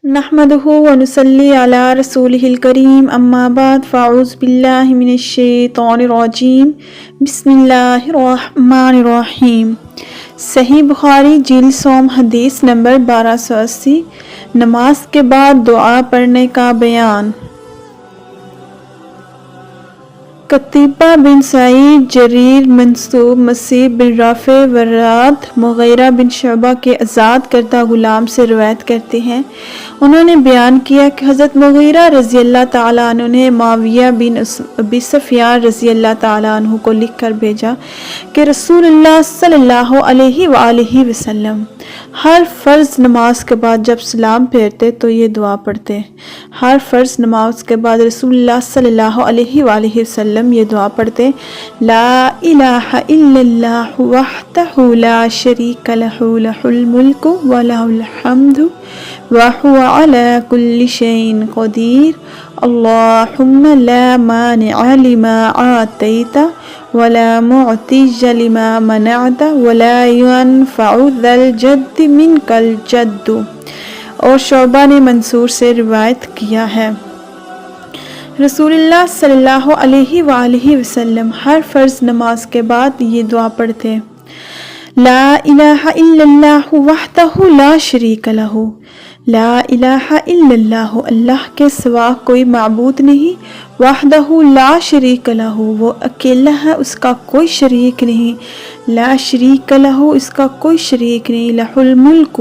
نحمدہ ونصلی علی رسولہ الکریم اما بعد فاعوذ باللہ من الشیطان الرجیم بسم اللہ الرحمن الرحیم۔ صحیح بخاری جلد سوم حدیث نمبر 1280، نماز کے بعد دعا پڑھنے کا بیان۔ قتیبہ بن سعید، جریر منصوب، مسیب بن رافع، وراد، مغیرہ بن شعبہ کے آزاد کردہ غلام سے روایت کرتے ہیں، انہوں نے بیان کیا کہ حضرت مغیرہ رضی اللہ تعالیٰ عنہ نے معاویہ بن ابی سفیان رضی اللہ تعالیٰ عنہ کو لکھ کر بھیجا کہ رسول اللہ صلی اللہ علیہ وآلہ وسلم ہر فرض نماز کے بعد جب سلام پھیرتے تو یہ دعا پڑھتے۔ ہر فرض نماز کے بعد رسول اللہ صلی اللہ علیہ وآلہ وسلم یہ دعا پڑھتے: لا الہ الا اللہ وحدہ لا شریک لہ لہ الملک ولہ الحمد وہو علی کل شیء قدیر، اللہم لا مانع لما آتیت ولا معطی لما منعت ولا ينفع ذا الجد منک الجد۔ اور شعبہ نے منصور سے روایت کیا ہے، رسول اللہ صلی اللہ علیہ وآلہ وسلم ہر فرض نماز کے بعد یہ دعا پڑھتے: لا الہ الا اللہ وحدہ لا شریک لہ، لا الہ الا اللہ، اللہ کے سوا کوئی معبود نہیں، وحدہ لا شریک لہ، وہ اکیلا ہے، اس کا کوئی شریک نہیں، لا شریک لہ، اس کا کوئی شریک نہیں، لہ الملک،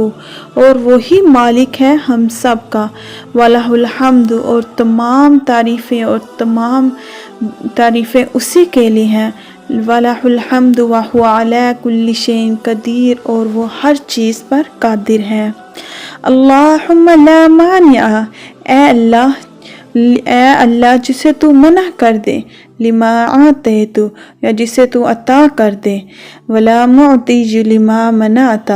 اور وہی مالک ہے ہم سب کا، ولہ الحمد، اور تمام تعریفیں اسی کے لیے ہیں، وَلَهُ الْحَمْدُ وَهُوَ عَلَىٰ كُلِّ شَيْءٍ قدیر، اور وہ ہر چیز پر قادر ہے۔ اللہم لا مانع، اے اللہ جسے تو منع کر دے، لما آتیت، یا جسے تو عطا کر دے، ولا معطی لما منعت،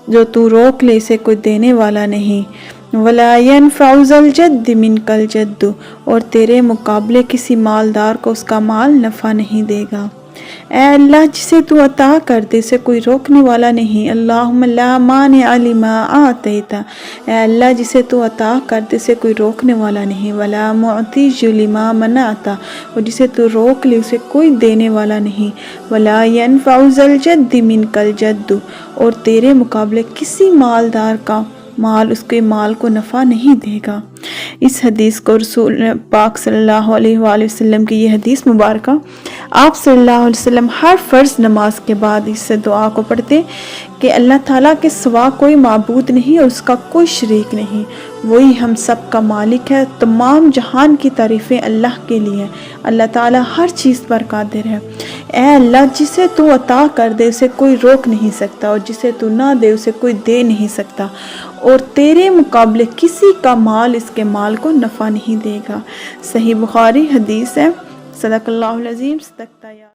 جو تو روک لے اسے کوئی دینے والا نہیں، ولا ينفع ذا الجد منک الجد، اور تیرے مقابلے کسی مالدار کو اس کا مال نفع نہیں دے گا۔ اے اللہ جسے تو عطا کر دے اسے کوئی روکنے والا نہیں، اللہم لا مانع لما آتیت، اے اللہ جسے تو عطا کر دے اسے کوئی روکنے والا نہیں، ولا معطی لما منعت، اور جسے تو روک لے اسے کوئی دینے والا نہیں، ولا ينفع ذا الجد منک الجد، اور تیرے مقابلے کسی مالدار کا مال اس کے مال کو نفع نہیں دے گا۔ اس حدیث کو رسول پاک صلی اللہ علیہ وآلہ وسلم کی یہ حدیث مبارکہ آپ صلی اللہ علیہ وسلم ہر فرض نماز کے بعد اس دعا کو پڑھتے کہ اللہ تعالیٰ کے سوا کوئی معبود نہیں اور اس کا کوئی شریک نہیں، وہی ہم سب کا مالک ہے، تمام جہان کی تعریفیں اللہ کے لیے، اللہ تعالیٰ ہر چیز پر قادر ہے۔ اے اللہ جسے تو عطا کر دے اسے کوئی روک نہیں سکتا، اور جسے تو نہ دے اسے کوئی دے نہیں سکتا، اور تیرے مقابلے کسی کا مال اس کے مال کو نفع نہیں دے گا۔ صحیح بخاری حدیث ہے۔ صدق اللہ العظیم۔